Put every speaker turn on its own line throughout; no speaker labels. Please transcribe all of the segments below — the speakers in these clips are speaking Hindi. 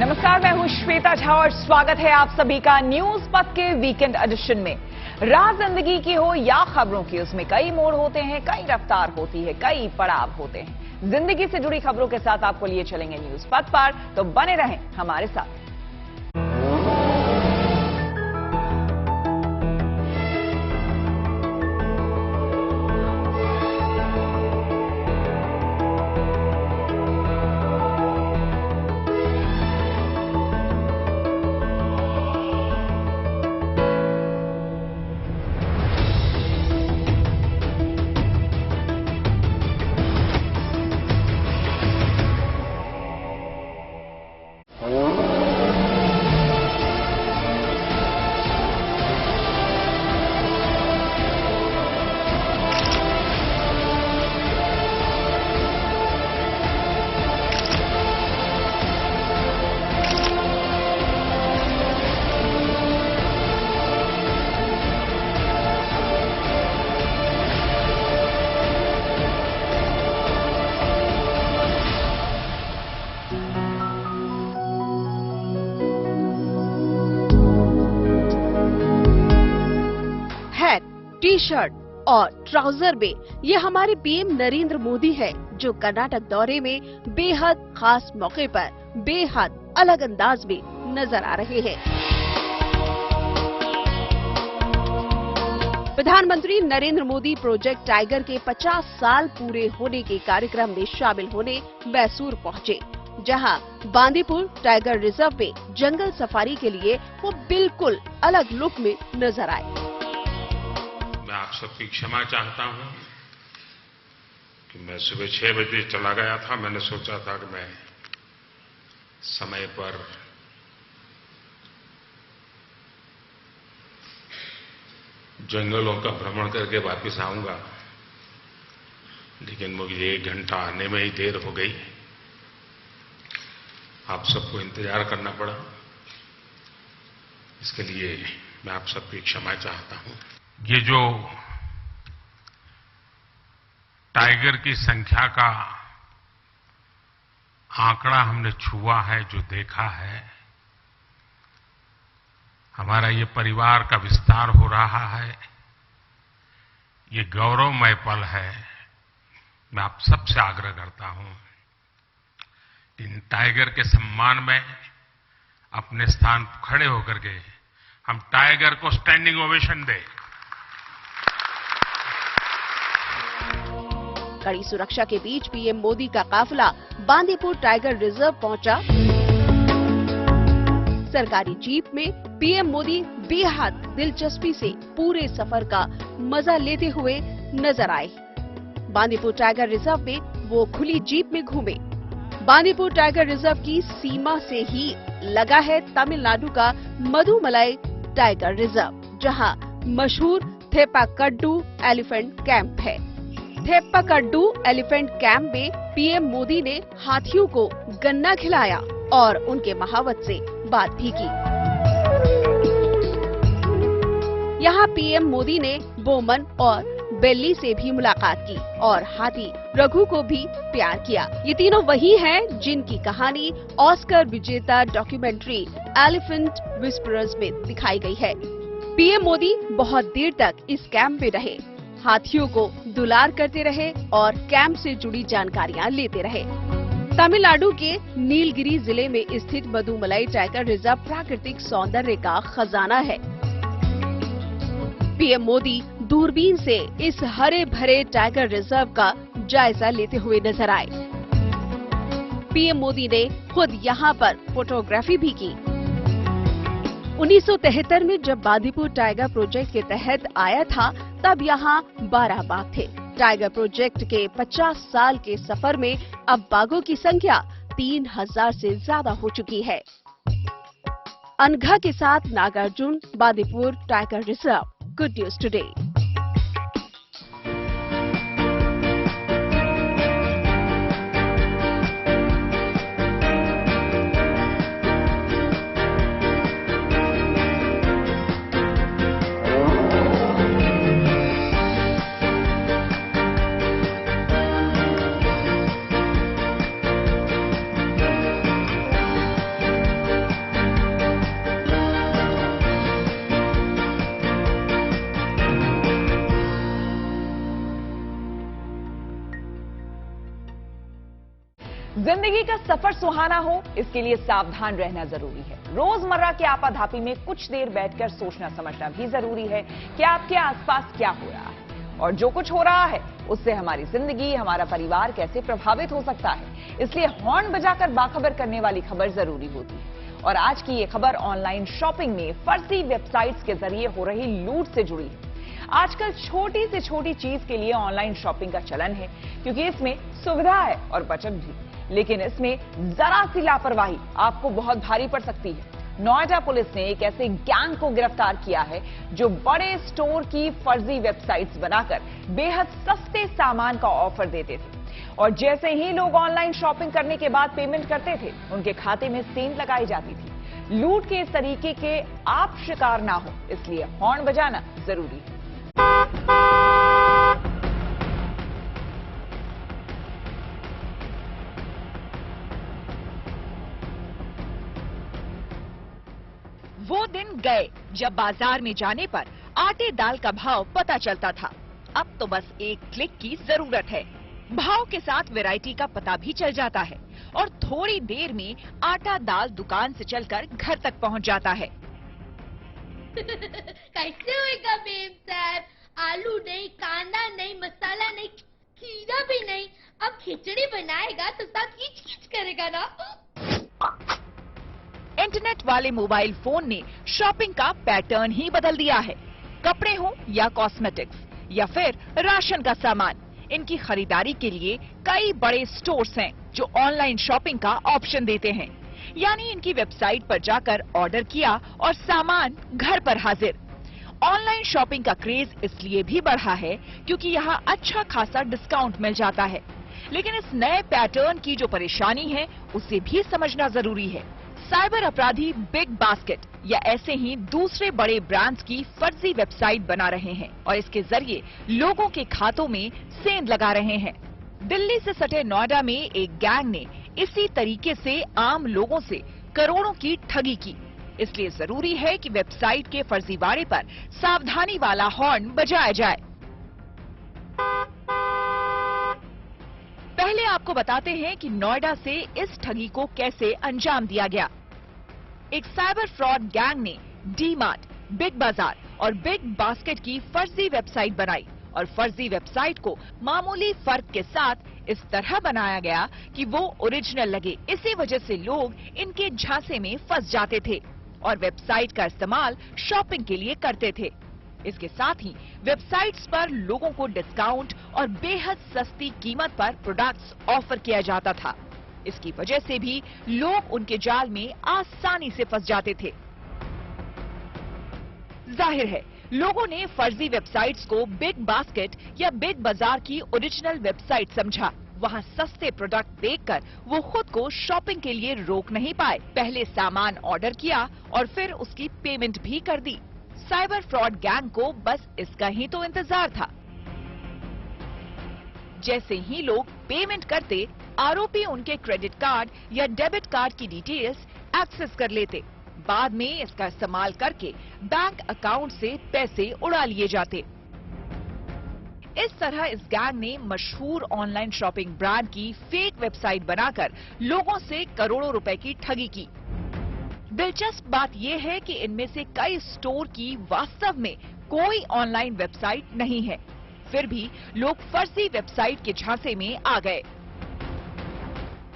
नमस्कार, मैं हूं श्वेता झा और स्वागत है आप सभी का न्यूज पथ के वीकेंड एडिशन में। रात जिंदगी की हो या खबरों की, उसमें कई मोड़ होते हैं, कई रफ्तार होती है, कई पड़ाव होते हैं। जिंदगी से जुड़ी खबरों के साथ आपको लिए चलेंगे न्यूज पथ पर, तो बने रहें हमारे साथ।
टी शर्ट और ट्राउजर में ये हमारे पीएम नरेंद्र मोदी है, जो कर्नाटक दौरे में बेहद खास मौके पर बेहद अलग अंदाज में नजर आ रहे हैं। प्रधानमंत्री नरेंद्र मोदी प्रोजेक्ट टाइगर के 50 साल पूरे होने के कार्यक्रम में शामिल होने मैसूर पहुंचे, जहां बांदीपुर टाइगर रिजर्व में जंगल सफारी के लिए वो बिल्कुल अलग लुक में नजर आए।
मैं आप सबकी क्षमा चाहता हूं कि मैं सुबह 6 बजे चला गया था। मैंने सोचा था कि मैं समय पर जंगलों का भ्रमण करके वापस आऊंगा, लेकिन मुझे 1 घंटा आने में ही देर हो गई। आप सबको इंतजार करना पड़ा, इसके लिए मैं आप सबकी क्षमा चाहता हूं। ये जो टाइगर की संख्या का आंकड़ा हमने छुआ है, जो देखा है, हमारा ये परिवार का विस्तार हो रहा है, ये गौरवमय पल है। मैं आप सबसे आग्रह करता हूं, इन टाइगर के सम्मान में अपने स्थान खड़े होकर के हम टाइगर को स्टैंडिंग ओवेशन दें।
कड़ी सुरक्षा के बीच पीएम मोदी का काफिला बांदीपुर टाइगर रिजर्व पहुंचा। सरकारी जीप में पीएम मोदी बेहद दिलचस्पी से पूरे सफर का मजा लेते हुए नजर आए। बांदीपुर टाइगर रिजर्व में वो खुली जीप में घूमे। बांदीपुर टाइगर रिजर्व की सीमा से ही लगा है तमिलनाडु का मधुमलाई टाइगर रिजर्व, जहां मशहूर थेप्पाकड्डू एलिफेंट कैंप है। थेप्पाकड्डू एलिफेंट कैंप में पीएम मोदी ने हाथियों को गन्ना खिलाया और उनके महावत से बात भी की। यहाँ पीएम मोदी ने बोमन और बेल्ली से भी मुलाकात की और हाथी रघु को भी प्यार किया। ये तीनों वही हैं जिनकी कहानी ऑस्कर विजेता डॉक्यूमेंट्री एलिफेंट विस्परर्स में दिखाई गई है। पीएम मोदी बहुत देर तक इस कैंप में रहे, हाथियों को दुलार करते रहे और कैंप से जुड़ी जानकारियां लेते रहे। तमिलनाडु के नीलगिरी जिले में स्थित मधुमलाई टाइगर रिजर्व प्राकृतिक सौंदर्य का खजाना है। पीएम मोदी दूरबीन से इस हरे भरे टाइगर रिजर्व का जायजा लेते हुए नजर आए। पीएम मोदी ने खुद यहां पर फोटोग्राफी भी की। 1973 में जब बांदीपुर टाइगर प्रोजेक्ट के तहत आया था, तब यहाँ 12 बाघ थे। टाइगर प्रोजेक्ट के 50 साल के सफर में अब बाघों की संख्या 3000 से ज्यादा हो चुकी है। अनघा के साथ Nagarjuna, Bandipur tiger reserve, good news today.
जिंदगी का सफर सुहाना हो, इसके लिए सावधान रहना जरूरी है। रोजमर्रा के आपाधापी में कुछ देर बैठकर सोचना समझना भी जरूरी है कि आपके आसपास क्या हो रहा है और जो कुछ हो रहा है उससे हमारी जिंदगी, हमारा परिवार कैसे प्रभावित हो सकता है। इसलिए हॉर्न बजाकर बाखबर करने वाली खबर जरूरी होती है। और आज की ये खबर ऑनलाइन शॉपिंग में फर्जी वेबसाइट्स के जरिए हो रही लूट से जुड़ी है। आजकल छोटी से छोटी चीज के लिए ऑनलाइन शॉपिंग का चलन है, क्योंकि इसमें सुविधा है और बचत भी। लेकिन इसमें जरा सी लापरवाही आपको बहुत भारी पड़ सकती है। नोएडा पुलिस ने एक ऐसे गैंग को गिरफ्तार किया है जो बड़े स्टोर की फर्जी वेबसाइट्स बनाकर बेहद सस्ते सामान का ऑफर देते थे और जैसे ही लोग ऑनलाइन शॉपिंग करने के बाद पेमेंट करते थे, उनके खाते में सेंध लगाई जाती थी। लूट के इस तरीके के आप शिकार ना हो, इसलिए हॉर्न बजाना जरूरी है। वो दिन गए जब बाजार में जाने पर आटे दाल का भाव पता चलता था। अब तो बस एक क्लिक की जरूरत है। भाव के साथ वैरायटी का पता भी चल जाता है और थोड़ी देर में आटा दाल दुकान से चलकर घर तक पहुंच जाता है।
कैसे होएगा मेम साहब? आलू नहीं, कांदा नहीं, मसाला नहीं, खीरा भी नहीं। अब खिचड़ी बनाएगा तो सब खींच करेगा ना।
इंटरनेट वाले मोबाइल फोन ने शॉपिंग का पैटर्न ही बदल दिया है। कपड़े हो या कॉस्मेटिक्स या फिर राशन का सामान, इनकी खरीदारी के लिए कई बड़े स्टोर्स हैं जो ऑनलाइन शॉपिंग का ऑप्शन देते हैं। यानी इनकी वेबसाइट पर जाकर ऑर्डर किया और सामान घर पर हाजिर। ऑनलाइन शॉपिंग का क्रेज इसलिए भी बढ़ा है क्योंकि यहाँ अच्छा खासा डिस्काउंट मिल जाता है। लेकिन इस नए पैटर्न की जो परेशानी है उसे भी समझना जरूरी है। साइबर अपराधी बिग बास्केट या ऐसे ही दूसरे बड़े ब्रांड्स की फर्जी वेबसाइट बना रहे हैं और इसके जरिए लोगों के खातों में सेंध लगा रहे हैं। दिल्ली से सटे नोएडा में एक गैंग ने इसी तरीके से आम लोगों से करोड़ों की ठगी की। इसलिए जरूरी है कि वेबसाइट के फर्जीवाड़े पर सावधानी वाला हॉर्न बजाया जाए। पहले आपको बताते हैं कि नोएडा से इस ठगी को कैसे अंजाम दिया गया। एक साइबर फ्रॉड गैंग ने डी मार्ट, बिग बाजार और बिग बास्केट की फर्जी वेबसाइट बनाई और फर्जी वेबसाइट को मामूली फर्क के साथ इस तरह बनाया गया कि वो ओरिजिनल लगे। इसी वजह से लोग इनके झांसे में फंस जाते थे और वेबसाइट का इस्तेमाल शॉपिंग के लिए करते थे। इसके साथ ही वेबसाइट्स पर लोगों को डिस्काउंट और बेहद सस्ती कीमत पर प्रोडक्ट्स ऑफर किया जाता था। इसकी वजह से भी लोग उनके जाल में आसानी से फंस जाते थे। जाहिर है लोगों ने फर्जी वेबसाइट्स को बिग बास्केट या बिग बाजार की ओरिजिनल वेबसाइट समझा। वहां सस्ते प्रोडक्ट देखकर वो खुद को शॉपिंग के लिए रोक नहीं पाए। पहले सामान ऑर्डर किया और फिर उसकी पेमेंट भी कर दी। साइबर फ्रॉड गैंग को बस इसका ही तो इंतजार था। जैसे ही लोग पेमेंट करते, आरोपी उनके क्रेडिट कार्ड या डेबिट कार्ड की डिटेल्स एक्सेस कर लेते। बाद में इसका इस्तेमाल करके बैंक अकाउंट से पैसे उड़ा लिए जाते। इस तरह इस गैंग ने मशहूर ऑनलाइन शॉपिंग ब्रांड की फेक वेबसाइट बनाकर लोगों से करोड़ों रुपए की ठगी की। दिलचस्प बात यह है कि इनमें से कई स्टोर की वास्तव में कोई ऑनलाइन वेबसाइट नहीं है, फिर भी लोग फर्जी वेबसाइट के झांसे में आ गए।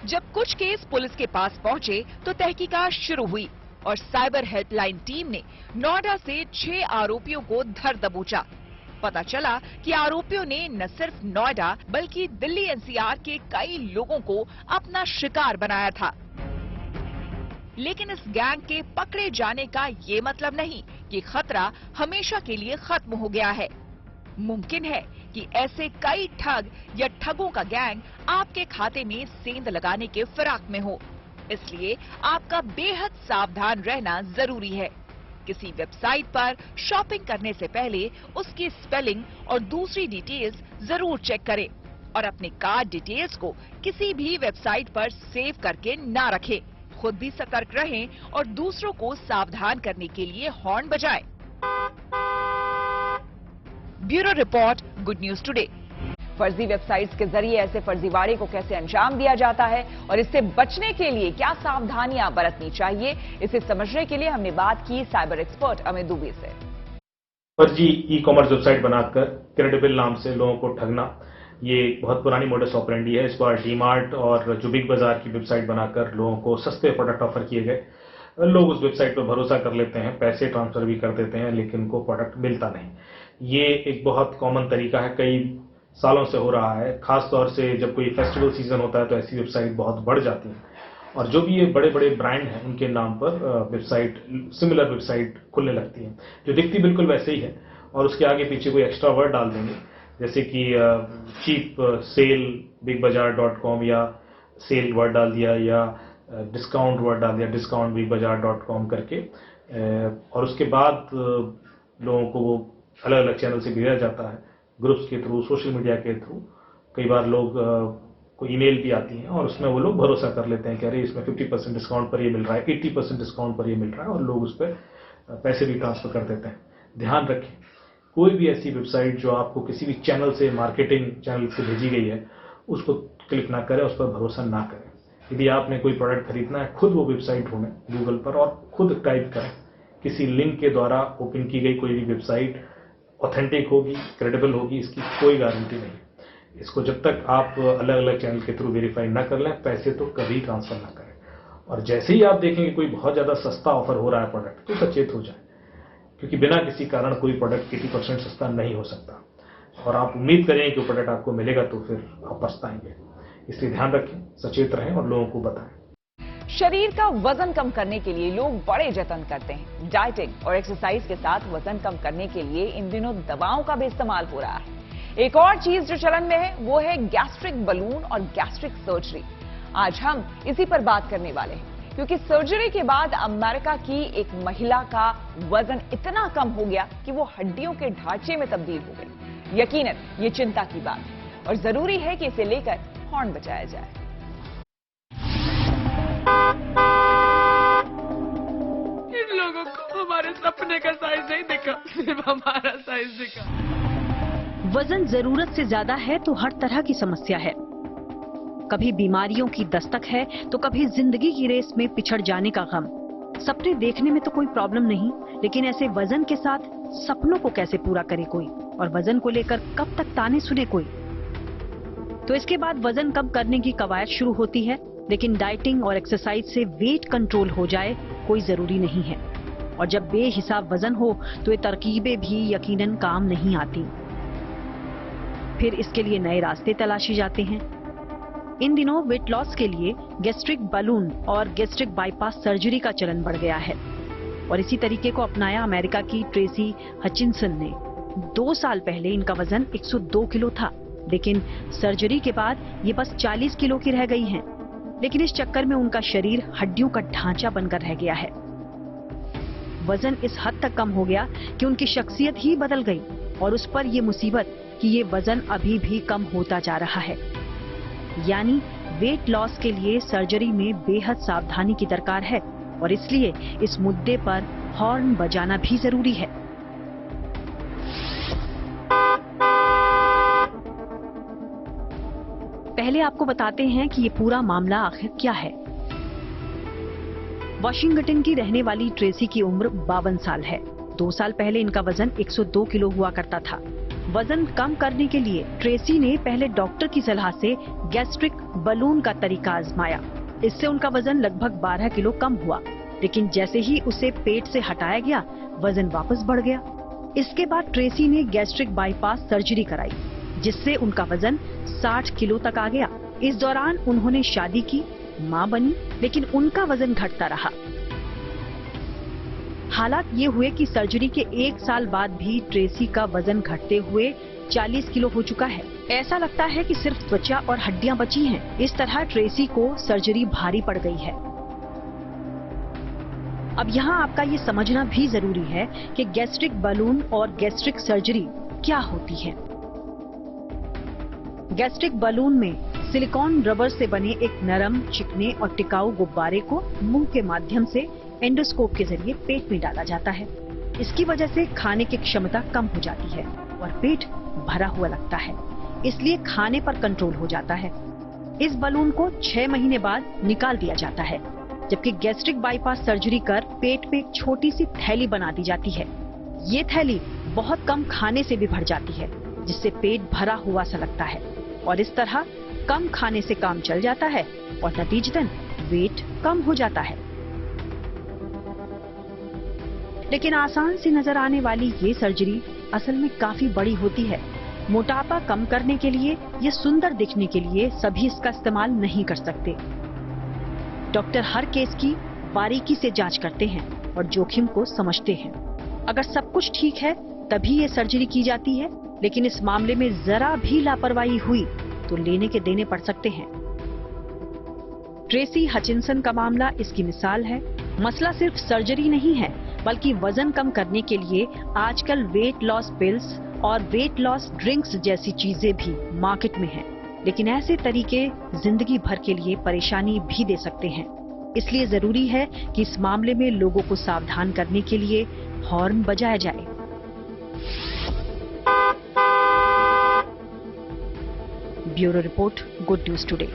जब कुछ केस पुलिस के पास पहुंचे तो तहकीकात शुरू हुई और साइबर हेल्पलाइन टीम ने नोएडा से 6 आरोपियों को धर दबोचा। पता चला कि आरोपियों ने न सिर्फ नोएडा बल्कि दिल्ली एनसीआर के कई लोगों को अपना शिकार बनाया था। लेकिन इस गैंग के पकड़े जाने का ये मतलब नहीं कि खतरा हमेशा के लिए खत्म हो गया है। मुमकिन है कि ऐसे कई ठग या ठगों का गैंग आपके खाते में सेंध लगाने के फिराक में हो। इसलिए आपका बेहद सावधान रहना जरूरी है। किसी वेबसाइट पर शॉपिंग करने से पहले उसकी स्पेलिंग और दूसरी डिटेल्स जरूर चेक करें और अपने कार्ड डिटेल्स को किसी भी वेबसाइट पर सेव करके ना रखें। खुद भी सतर्क रहें और दूसरों को सावधान करने के लिए हॉर्न बजाएं। Bureau report, good news today. फर्जी वेबसाइट्स के जरिए ऐसे फर्जीवाड़े को कैसे अंजाम दिया जाता है और इससे बचने के लिए क्या सावधानियां बरतनी चाहिए, इसे समझने के लिए हमने बात की साइबर एक्सपर्ट अमित दुबे से।
फर्जी ई कॉमर्स वेबसाइट बनाकर क्रेडिबल नाम से लोगों को ठगना, ये बहुत पुरानी मोडस ऑपरेंडी है। इस बार डीमार्ट और जो बिग बाजार की वेबसाइट बनाकर लोगों को सस्ते प्रोडक्ट ऑफर किए गए। लोग उस वेबसाइट पर भरोसा कर लेते हैं, पैसे ट्रांसफर भी कर देते हैं, लेकिन उनको प्रोडक्ट मिलता नहीं। ये एक बहुत कॉमन तरीका है, कई सालों से हो रहा है। खास तौर से जब कोई फेस्टिवल सीजन होता है तो ऐसी वेबसाइट बहुत बढ़ जाती है और जो भी ये बड़े बड़े ब्रांड हैं उनके नाम पर वेबसाइट, सिमिलर वेबसाइट खुलने लगती है जो दिखती बिल्कुल वैसे ही है और उसके आगे पीछे कोई एक्स्ट्रा वर्ड डाल देंगे, जैसे कि चीप सेल bigbazaar.com या सेल वर्ड डाल दिया या डिस्काउंट वर्ड डाल दिया डिस्काउंट bigbazaar.com करके, और उसके बाद लोगों को वो अलग अलग चैनल से भेजा जाता है, ग्रुप्स के थ्रू, सोशल मीडिया के थ्रू। कई बार लोग को ईमेल भी आती हैं और उसमें वो लोग भरोसा कर लेते हैं कि अरे इसमें 50% डिस्काउंट पर ये मिल रहा है, 80% डिस्काउंट पर ये मिल रहा है, और लोग उस पर पैसे भी ट्रांसफर कर देते हैं। ध्यान रखें, कोई भी ऐसी वेबसाइट जो आपको किसी भी चैनल से, मार्केटिंग चैनल से भेजी गई है, उसको क्लिक ना करें, उस पर भरोसा ना करें। यदि आपने कोई प्रोडक्ट खरीदना है, खुद वो वेबसाइट ढूंढें गूगल पर और खुद टाइप करें। किसी लिंक के द्वारा ओपन की गई कोई भी वेबसाइट ऑथेंटिक होगी, क्रेडिबल होगी, इसकी कोई गारंटी नहीं। इसको जब तक आप अलग अलग चैनल के थ्रू वेरीफाई ना कर लें, पैसे तो कभी ट्रांसफर ना करें। और जैसे ही आप देखेंगे कोई बहुत ज्यादा सस्ता ऑफर हो रहा है प्रोडक्ट, तो सचेत हो जाए, क्योंकि बिना किसी कारण कोई प्रोडक्ट 80% सस्ता नहीं हो सकता और आप उम्मीद करें कि वो प्रोडक्ट आपको मिलेगा तो फिर आप पछताएंगे। इसलिए ध्यान रखें, सचेत रहें और लोगों को बताएं।
शरीर का वजन कम करने के लिए लोग बड़े जतन करते हैं। डाइटिंग और एक्सरसाइज के साथ वजन कम करने के लिए इन दिनों दवाओं का भी इस्तेमाल हो रहा है। एक और चीज जो चलन में है वो है गैस्ट्रिक बलून और गैस्ट्रिक सर्जरी। आज हम इसी पर बात करने वाले हैं, क्योंकि सर्जरी के बाद अमेरिका की एक महिला का वजन इतना कम हो गया कि वो हड्डियों के ढांचे में तब्दील हो गई। यकीनन ये चिंता की बात है और जरूरी है कि इसे लेकर हॉर्न बजाया जाए।
इन लोगों को हमारे सपने का साइज नहीं दिखा, सिर्फ हमारा साइज दिखा।
वजन जरूरत से ज्यादा है तो हर तरह की समस्या है। कभी बीमारियों की दस्तक है तो कभी जिंदगी की रेस में पिछड़ जाने का गम। सपने देखने में तो कोई प्रॉब्लम नहीं, लेकिन ऐसे वजन के साथ सपनों को कैसे पूरा करे कोई, और वजन को लेकर कब तक ताने सुने कोई। तो इसके बाद वजन कम करने की कवायद शुरू होती है, लेकिन डाइटिंग और एक्सरसाइज से वेट कंट्रोल हो जाए कोई जरूरी नहीं है। और जब बेहिसाब वजन हो तो ये तरकीबें भी यकीनन काम नहीं आती। फिर इसके लिए नए रास्ते तलाशे जाते हैं। इन दिनों वेट लॉस के लिए गैस्ट्रिक बलून और गैस्ट्रिक बाईपास सर्जरी का चलन बढ़ गया है और इसी तरीके को अपनाया अमेरिका की ट्रेसी हचिनसन ने। 2 साल पहले इनका वजन 102 किलो था, लेकिन सर्जरी के बाद ये बस 40 किलो की रह गई हैं। लेकिन इस चक्कर में उनका शरीर हड्डियों का ढांचा बनकर रह गया है। वजन इस हद तक कम हो गया कि उनकी शख्सियत ही बदल गई और उस पर ये मुसीबत कि ये वजन अभी भी कम होता जा रहा है। यानी वेट लॉस के लिए सर्जरी में बेहद सावधानी की दरकार है और इसलिए इस मुद्दे पर हॉर्न बजाना भी जरूरी है। पहले आपको बताते हैं कि ये पूरा मामला आखिर क्या है। वाशिंगटन की रहने वाली ट्रेसी की उम्र 52 साल है। 2 साल पहले इनका वजन 102 किलो हुआ करता था। वजन कम करने के लिए ट्रेसी ने पहले डॉक्टर की सलाह से गैस्ट्रिक बलून का तरीका आजमाया। इससे उनका वजन लगभग 12 किलो कम हुआ, लेकिन जैसे ही उसे पेट से हटाया गया वजन वापस बढ़ गया। इसके बाद ट्रेसी ने गैस्ट्रिक बाईपास सर्जरी कराई, जिससे उनका वजन 60 किलो तक आ गया। इस दौरान उन्होंने शादी की, मां बनी, लेकिन उनका वजन घटता रहा। हालात ये हुए कि सर्जरी के 1 साल बाद भी ट्रेसी का वजन घटते हुए 40 किलो हो चुका है। ऐसा लगता है कि सिर्फ त्वचा और हड्डियां बची हैं। इस तरह ट्रेसी को सर्जरी भारी पड़ गई है। अब यहाँ आपका ये समझना भी जरूरी है कि गैस्ट्रिक बलून और गैस्ट्रिक सर्जरी क्या होती है। गैस्ट्रिक बलून में सिलिकॉन रबर से बने एक नरम, चिकने और टिकाऊ गुब्बारे को मुंह के माध्यम से एंडोस्कोप के जरिए पेट में डाला जाता है। इसकी वजह से खाने की क्षमता कम हो जाती है और पेट भरा हुआ लगता है। इसलिए खाने पर कंट्रोल हो जाता है। इस बलून को 6 महीने बाद निकाल दिया जाता है, जबकि गैस्ट्रिक बाईपास सर्जरी कर पेट पे एक छोटी सी थैली बना दी जाती है। ये थैली बहुत कम खाने से भी भर जाती है, जिससे पेट भरा हुआ सा लगता है और इस तरह कम खाने से काम चल जाता है और नतीजतन वेट कम हो जाता है। लेकिन आसान सी नजर आने वाली ये सर्जरी असल में काफी बड़ी होती है। मोटापा कम करने के लिए या सुंदर दिखने के लिए सभी इसका इस्तेमाल नहीं कर सकते। डॉक्टर हर केस की बारीकी से जांच करते हैं और जोखिम को समझते हैं। अगर सब कुछ ठीक है तभी ये सर्जरी की जाती है, लेकिन इस मामले में जरा भी लापरवाही हुई तो लेने के देने पड़ सकते हैं। ट्रेसी हचिंसन का मामला इसकी मिसाल है। मसला सिर्फ सर्जरी नहीं है, बल्कि वजन कम करने के लिए आजकल वेट लॉस पिल्स और वेट लॉस ड्रिंक्स जैसी चीजें भी मार्केट में हैं। लेकिन ऐसे तरीके जिंदगी भर के लिए परेशानी भी दे सकते हैं। इसलिए जरूरी है कि इस मामले में लोगों को सावधान करने के लिए हॉर्न बजाया जाए। Bureau report, good news today.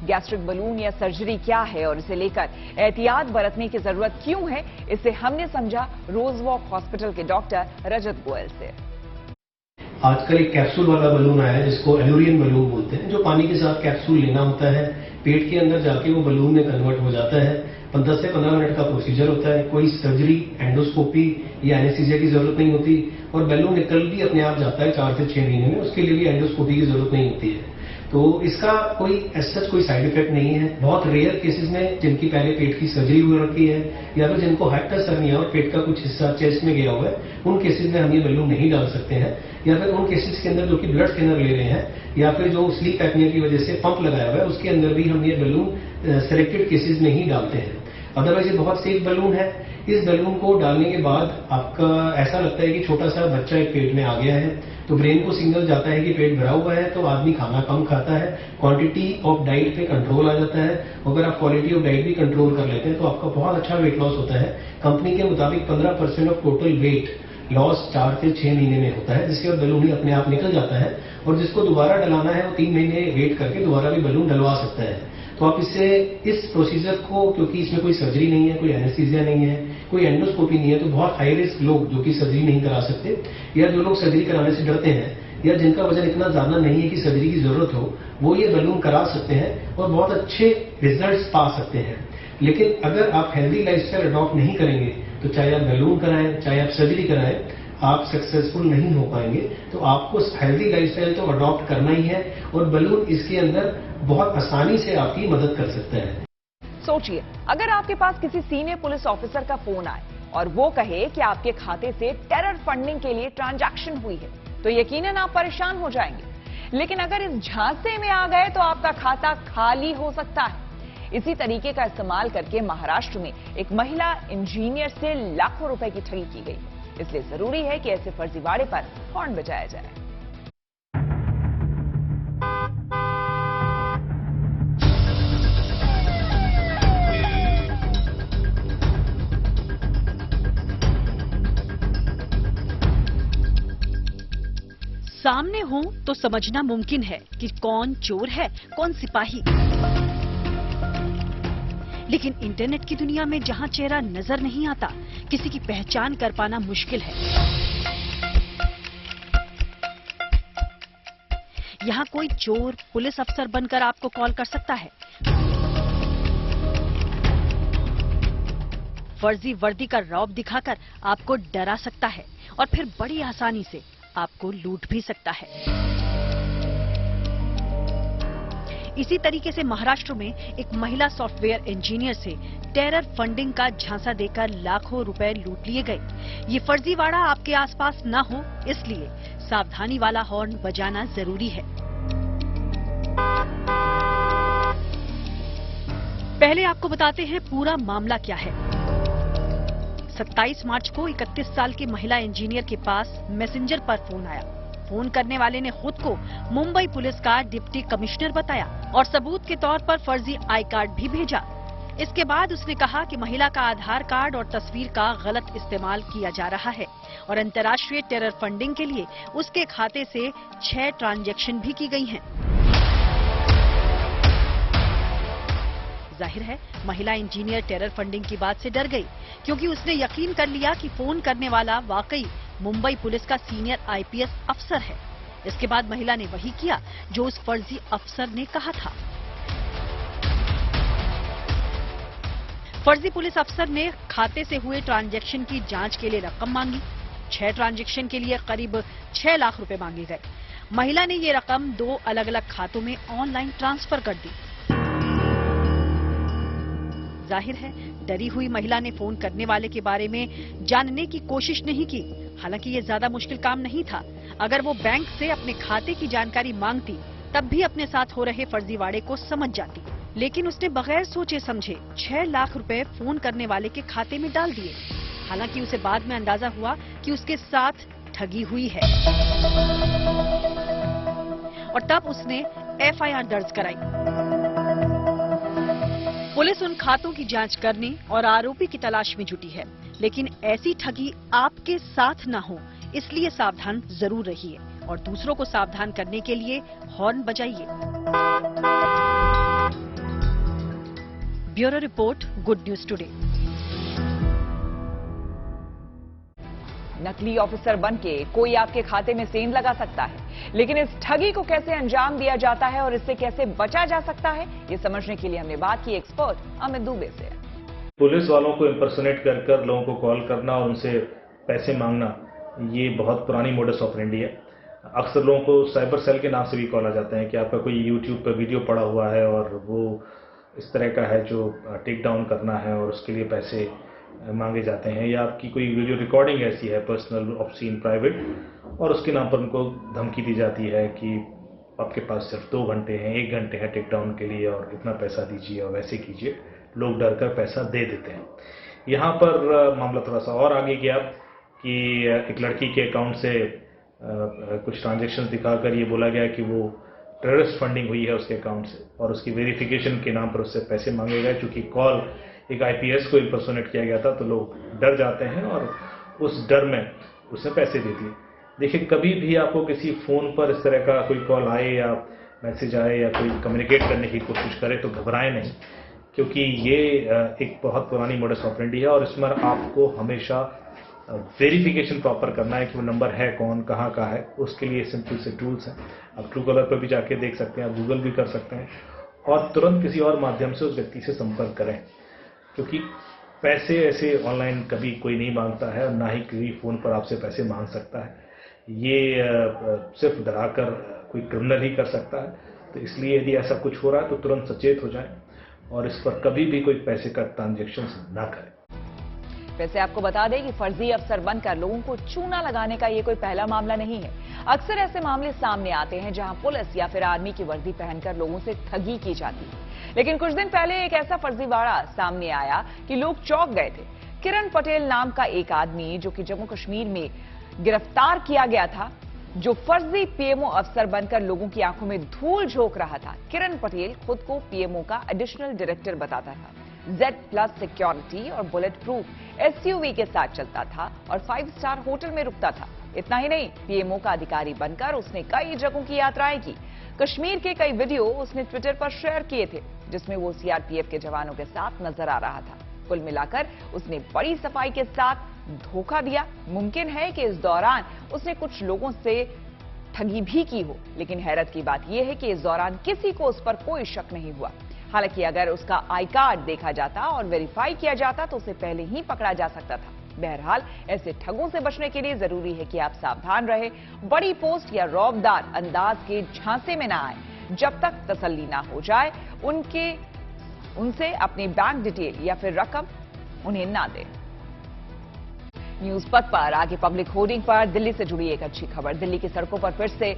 Gastric balloon या सर्जरी क्या है और इसे लेकर एहतियात बरतने की जरूरत क्यों है, इसे हमने समझा रोजवॉक हॉस्पिटल के डॉक्टर रजत गोयल से।
आजकल एक कैप्सूल वाला बलून आया है जिसको एल्यूरियन बलून बोलते हैं, जो पानी के साथ कैप्सूल लेना होता है, पेट के अंदर जाके वो बलून में कन्वर्ट हो जाता है। 10 से 15 मिनट का प्रोसीजर होता है। कोई सर्जरी, एंडोस्कोपी या एनेस्थीसिया की जरूरत नहीं होती और बलून निकल भी अपने आप जाता है 4 से 6 महीने में। उसके लिए भी एंडोस्कोपी की जरूरत नहीं होती है। तो इसका कोई सच कोई साइड इफेक्ट नहीं है। बहुत रेयर केसेस में जिनकी पहले पेट की सर्जरी हो रखी है या फिर जिनको हाइपटस हर्निया और पेट का कुछ हिस्सा चेस्ट में गया हुआ है, उन केसेस में हम ये बलून नहीं डाल सकते हैं। या फिर उन केसेस के अंदर जो कि ब्लड थिनर ले रहे हैं या फिर जो स्लीप एपनिया की वजह से पंप लगाया हुआ है, उसके अंदर भी हम ये बलून सिलेक्टेड केसेस में ही डालते हैं। अदरवाइज ये बहुत सेफ बलून है। इस बलून को डालने के बाद आपका ऐसा लगता है कि छोटा सा बच्चा एक पेट में आ गया है, तो ब्रेन को सिग्नल जाता है कि पेट भरा हुआ है, तो आदमी खाना कम खाता है, क्वांटिटी ऑफ डाइट पे कंट्रोल आ जाता है। अगर आप क्वालिटी ऑफ डाइट भी कंट्रोल कर लेते हैं तो आपका बहुत अच्छा वेट लॉस होता है। कंपनी के मुताबिक 15% ऑफ टोटल वेट लॉस 4 से 6 महीने में होता है, जिसके बाद बलून ही अपने आप निकल जाता है। और जिसको दोबारा डलाना है वो 3 महीने वेट करके दोबारा भी बलून डलवा सकता है। तो आप इससे इस प्रोसीजर को, क्योंकि इसमें कोई सर्जरी नहीं है, कोई एनेस्थीसिया नहीं है, कोई एंडोस्कोपी नहीं है, तो बहुत हाई रिस्क लोग जो कि सर्जरी नहीं करा सकते या जो लोग सर्जरी कराने से डरते हैं या जिनका वजन इतना ज्यादा नहीं है कि सर्जरी की जरूरत हो, वो ये बलून करा सकते हैं और बहुत अच्छे रिजल्ट्स पा सकते हैं। लेकिन अगर आप हेल्दी लाइफस्टाइल अडॉप्ट नहीं करेंगे तो चाहे आप बलून कराएं, चाहे आप सर्जरी कराएं, आप सक्सेसफुल नहीं हो पाएंगे। तो आपको हेल्दी लाइफस्टाइल तो अडॉप्ट करना ही है और बलून इसके अंदर बहुत आसानी से आपकी मदद कर सकता है।
सोचिए, अगर आपके पास किसी सीनियर पुलिस ऑफिसर का फोन आए और वो कहे कि आपके खाते से टेरर फंडिंग के लिए ट्रांजैक्शन हुई है, तो यकीनन आप परेशान हो जाएंगे। लेकिन अगर इस झांसे में आ गए तो आपका खाता खाली हो सकता है। इसी तरीके का इस्तेमाल करके महाराष्ट्र में एक महिला इंजीनियर से लाखों रुपए की ठगी की गई। इसलिए जरूरी है कि ऐसे फर्जीवाड़े पर हॉर्न बजाया जाए।
सामने हो तो समझना मुमकिन है कि कौन चोर है, कौन सिपाही। लेकिन इंटरनेट की दुनिया में जहां चेहरा नजर नहीं आता, किसी की पहचान कर पाना मुश्किल है। यहां कोई चोर पुलिस अफसर बनकर आपको कॉल कर सकता है, फर्जी वर्दी का रौब दिखाकर आपको डरा सकता है और फिर बड़ी आसानी से आपको लूट भी सकता है। इसी तरीके से महाराष्ट्र में एक महिला सॉफ्टवेयर इंजीनियर से टेरर फंडिंग का झांसा देकर लाखों रुपए लूट लिए गए। ये फर्जीवाड़ा आपके आसपास न हो, इसलिए सावधानी वाला हॉर्न बजाना जरूरी है। पहले आपको बताते हैं पूरा मामला क्या है। 27 मार्च को 31 साल की महिला इंजीनियर के पास मैसेंजर पर फोन आया। फोन करने वाले ने खुद को मुंबई पुलिस का डिप्टी कमिश्नर बताया और सबूत के तौर पर फर्जी आई कार्ड भी भेजा। इसके बाद उसने कहा कि महिला का आधार कार्ड और तस्वीर का गलत इस्तेमाल किया जा रहा है और अंतर्राष्ट्रीय टेरर फंडिंग के लिए उसके खाते से 6 ट्रांजैक्शन भी की गई हैं। जाहिर है महिला इंजीनियर टेरर फंडिंग की बात से डर गई, क्योंकि उसने यकीन कर लिया कि फोन करने वाला वाकई मुंबई पुलिस का सीनियर आईपीएस अफसर है। इसके बाद महिला ने वही किया जो उस फर्जी अफसर ने कहा था। फर्जी पुलिस अफसर ने खाते से हुए ट्रांजैक्शन की जांच के लिए रकम मांगी। 6 ट्रांजैक्शन के लिए करीब 6 लाख रुपए मांगे गए। महिला ने ये रकम 2 अलग अलग खातों में ऑनलाइन ट्रांसफर कर दी। जाहिर है डरी हुई महिला ने फोन करने वाले के बारे में जानने की कोशिश नहीं की। हालांकि ये ज्यादा मुश्किल काम नहीं था। अगर वो बैंक से अपने खाते की जानकारी मांगती तब भी अपने साथ हो रहे फर्जीवाड़े को समझ जाती, लेकिन उसने बगैर सोचे समझे 6 लाख रुपए फोन करने वाले के खाते में डाल दिए। हालांकि उसे बाद में अंदाजा हुआ कि उसके साथ ठगी हुई है और तब उसने एफआईआर दर्ज कराई। पुलिस उन खातों की जांच करने और आरोपी की तलाश में जुटी है, लेकिन ऐसी ठगी आपके साथ ना हो इसलिए सावधान जरूर रहिए और दूसरों को सावधान करने के लिए हॉर्न बजाइए। Bureau report, good news today.
नकली ऑफिसर बनके कोई आपके खाते में सेंध लगा सकता है, लेकिन इस ठगी को कैसे अंजाम दिया जाता है और इससे कैसे बचा जा सकता है, ये समझने के लिए हमने बात की एक्सपर्ट अमित दुबे से।
पुलिस वालों को इम्पर्सोनेट कर लोगों को कॉल करना और उनसे पैसे मांगना, ये बहुत पुरानी मोडस ऑपरेंडी है। अक्सर लोगों को साइबर सेल के नाम से भी कॉल आ जाते हैं कि आपका कोई यूट्यूब पर वीडियो पड़ा हुआ है और वो इस तरह का है जो टेक डाउन करना है और उसके लिए पैसे मांगे जाते हैं, या आपकी कोई वीडियो रिकॉर्डिंग ऐसी है पर्सनल, ऑब्सीन, प्राइवेट, और उसके नाम पर उनको धमकी दी जाती है कि आपके पास सिर्फ 2 घंटे हैं, 1 घंटे हैं टेक डाउन के लिए और इतना पैसा दीजिए और वैसे कीजिए। लोग डर कर पैसा दे देते हैं। यहाँ पर मामला थोड़ा सा और आगे गया कि एक लड़की के अकाउंट से कुछ ट्रांजैक्शन दिखाकर ये बोला गया कि वो टेररिस्ट फंडिंग हुई है उसके अकाउंट से और उसकी वेरिफिकेशन के नाम पर उससे पैसे मांगे गए। चूंकि कॉल एक आईपीएस को इम्पर्सोनेट किया गया था तो लोग डर जाते हैं और उस डर में उसने पैसे दे दिए। देखिए, कभी भी आपको किसी फोन पर इस तरह का कोई कॉल आए या मैसेज आए या कोई कम्युनिकेट करने की कोशिश करे तो घबराएं नहीं, क्योंकि ये एक बहुत पुरानी मोडस ऑपरेंडी है और इसमें आपको हमेशा वेरिफिकेशन प्रॉपर करना है कि वो नंबर है कौन, कहाँ का है। उसके लिए सिंपल से टूल्स हैं। आप ट्रू कॉलर पर भी जाके देख सकते हैं, आप गूगल भी कर सकते हैं और तुरंत किसी और माध्यम से उस व्यक्ति से संपर्क करें, क्योंकि पैसे ऐसे ऑनलाइन कभी कोई नहीं मांगता है और ना ही किसी फोन पर आपसे पैसे मांग सकता है। ये सिर्फ डराकर कोई क्रिमिनल ही कर सकता है। तो इसलिए यदि ऐसा कुछ हो रहा है तो तुरंत सचेत हो जाएं और इस पर कभी भी कोई पैसे का ट्रांजैक्शन ना करें।
वैसे आपको बता दें कि फर्जी अफसर बनकर लोगों को चूना लगाने का ये कोई पहला मामला नहीं है। अक्सर ऐसे मामले सामने आते हैं जहां पुलिस या फिर आर्मी की वर्दी पहनकर लोगों से ठगी की जाती है। लेकिन कुछ दिन पहले एक ऐसा फर्जीवाड़ा सामने आया कि लोग चौंक गए थे। किरण पटेल नाम का एक आदमी जो कि जम्मू कश्मीर में गिरफ्तार किया गया था, जो फर्जी पीएमओ अफसर बनकर लोगों की आंखों में धूल झोंक रहा था। किरण पटेल खुद को पीएमओ का एडिशनल डायरेक्टर बताता था। Z+ सिक्योरिटी और बुलेट प्रूफ एसयूवी के साथ चलता था और 5 स्टार होटल में रुकता था। इतना ही नहीं, पीएमओ का अधिकारी बनकर उसने कई जगहों की यात्राएं की। कश्मीर के कई वीडियो उसने ट्विटर पर शेयर किए थे जिसमें वो सीआरपीएफ के जवानों के साथ नजर आ रहा था। कुल मिलाकर उसने बड़ी सफाई के साथ धोखा दिया। मुमकिन है कि इस दौरान उसने कुछ लोगों से ठगी भी की हो, लेकिन हैरत की बात यह है कि इस दौरान किसी को उस पर कोई शक नहीं हुआ। हालांकि अगर उसका आई कार्ड देखा जाता और वेरीफाई किया जाता तो उसे पहले ही पकड़ा जा सकता था। बहरहाल, ऐसे ठगों से बचने के लिए जरूरी है कि आप सावधान रहें, बड़ी पोस्ट या रौबदार अंदाज के झांसे में ना आए। जब तक तसल्ली ना हो जाए उनसे अपनी बैंक डिटेल या फिर रकम उन्हें ना दें। न्यूज पथ पर आगे पब्लिक होर्डिंग पर दिल्ली से जुड़ी एक अच्छी खबर। दिल्ली की सड़कों पर फिर से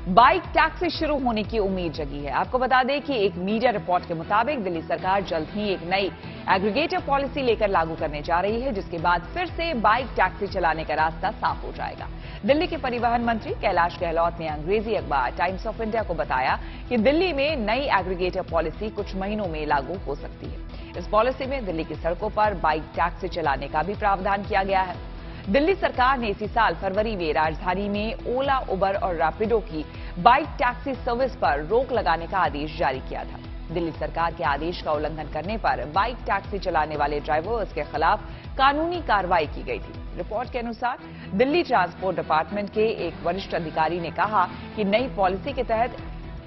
बाइक टैक्सी शुरू होने की उम्मीद जगी है। आपको बता दें कि एक मीडिया रिपोर्ट के मुताबिक दिल्ली सरकार जल्द ही एक नई एग्रीगेटर पॉलिसी लेकर लागू करने जा रही है, जिसके बाद फिर से बाइक टैक्सी चलाने का रास्ता साफ हो जाएगा। दिल्ली के परिवहन मंत्री कैलाश गहलोत ने अंग्रेजी अखबार टाइम्स ऑफ इंडिया को बताया कि दिल्ली में नई एग्रीगेटर पॉलिसी कुछ महीनों में लागू हो सकती है। इस पॉलिसी में दिल्ली की सड़कों पर बाइक टैक्सी चलाने का भी प्रावधान किया गया है। दिल्ली सरकार ने इसी साल फरवरी में राजधानी में ओला, उबर और रैपिडो की बाइक टैक्सी सर्विस पर रोक लगाने का आदेश जारी किया था। दिल्ली सरकार के आदेश का उल्लंघन करने पर बाइक टैक्सी चलाने वाले ड्राइवर्स के खिलाफ कानूनी कार्रवाई की गई थी। रिपोर्ट के अनुसार दिल्ली ट्रांसपोर्ट डिपार्टमेंट के एक वरिष्ठ अधिकारी ने कहा कि नई पॉलिसी के तहत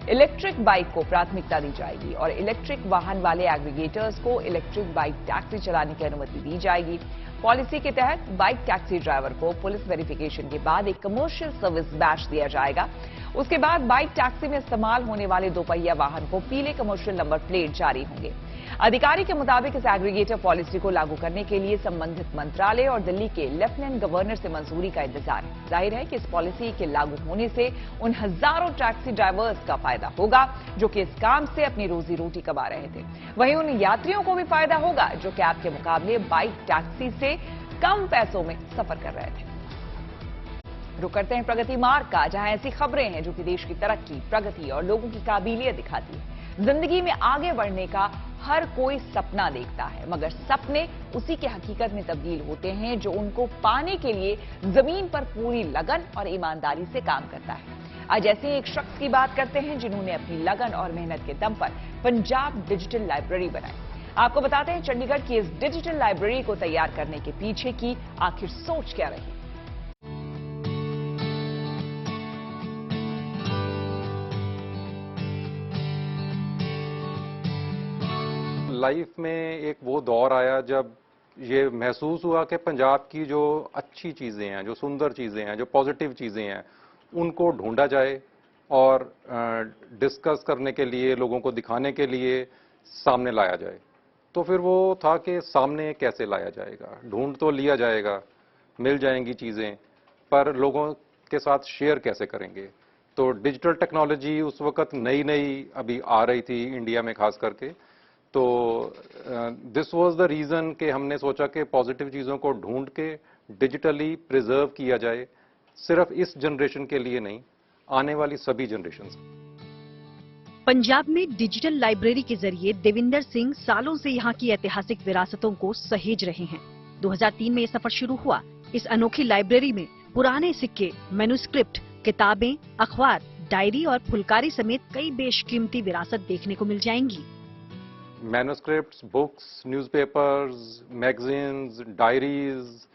इलेक्ट्रिक बाइक को प्राथमिकता दी जाएगी और इलेक्ट्रिक वाहन वाले एग्रीगेटर्स को इलेक्ट्रिक बाइक टैक्सी चलाने की अनुमति दी जाएगी। पॉलिसी के तहत बाइक टैक्सी ड्राइवर को पुलिस वेरिफिकेशन के बाद एक कमर्शियल सर्विस बैच दिया जाएगा। उसके बाद बाइक टैक्सी में इस्तेमाल होने वाले दोपहिया वाहन को पीले कमर्शियल नंबर प्लेट जारी होंगे। अधिकारी के मुताबिक इस एग्रीगेटर पॉलिसी को लागू करने के लिए संबंधित मंत्रालय और दिल्ली के लेफ्टिनेंट गवर्नर से मंजूरी का इंतजार है। जाहिर है कि इस पॉलिसी के लागू होने से उन हजारों टैक्सी ड्राइवर्स का फायदा होगा जो कि इस काम से अपनी रोजी रोटी कमा रहे थे। वहीं उन यात्रियों को भी फायदा होगा जो कैब के मुकाबले बाइक टैक्सी से कम पैसों में सफर कर रहे थे। रुक करते हैं प्रगति मार्ग का, जहां ऐसी खबरें हैं जो कि देश की तरक्की, प्रगति और लोगों की काबिलियत दिखाती है। जिंदगी में आगे बढ़ने का हर कोई सपना देखता है, मगर सपने उसी की हकीकत में तब्दील होते हैं जो उनको पाने के लिए जमीन पर पूरी लगन और ईमानदारी से काम करता है। आज ऐसे एक शख्स की बात करते हैं जिन्होंने अपनी लगन और मेहनत के दम पर पंजाब डिजिटल लाइब्रेरी बनाई। आपको बताते हैं चंडीगढ़ की इस डिजिटल लाइब्रेरी को तैयार करने के पीछे की आखिर सोच क्या रही।
लाइफ में एक वो दौर आया जब ये महसूस हुआ कि पंजाब की जो अच्छी चीज़ें हैं, जो सुंदर चीज़ें हैं, जो पॉजिटिव चीज़ें हैं, उनको ढूंढा जाए और डिस्कस करने के लिए, लोगों को दिखाने के लिए सामने लाया जाए। तो फिर वो था कि सामने कैसे लाया जाएगा। ढूंढ तो लिया जाएगा, मिल जाएंगी चीज़ें, पर लोगों के साथ शेयर कैसे करेंगे। तो डिजिटल टेक्नोलॉजी उस वक्त नई नई अभी आ रही थी इंडिया में खास करके। तो दिस वाज द रीज़न कि हमने सोचा कि पॉजिटिव चीज़ों को ढूंढ के डिजिटली प्रिजर्व किया जाए, सिर्फ इस जनरेशन के लिए नहीं, आने वाली सभी जनरेशन।
पंजाब में डिजिटल लाइब्रेरी के जरिए देविंदर सिंह सालों से यहाँ की ऐतिहासिक विरासतों को सहेज रहे हैं। 2003 में ये सफर शुरू हुआ। इस अनोखी लाइब्रेरी में पुराने सिक्के, मैन्युस्क्रिप्ट, किताबें, अखबार, डायरी और फुलकारी समेत कई बेशकीमती विरासत देखने को मिल जाएंगी।
Manuscripts, books, newspapers, magazines, diaries,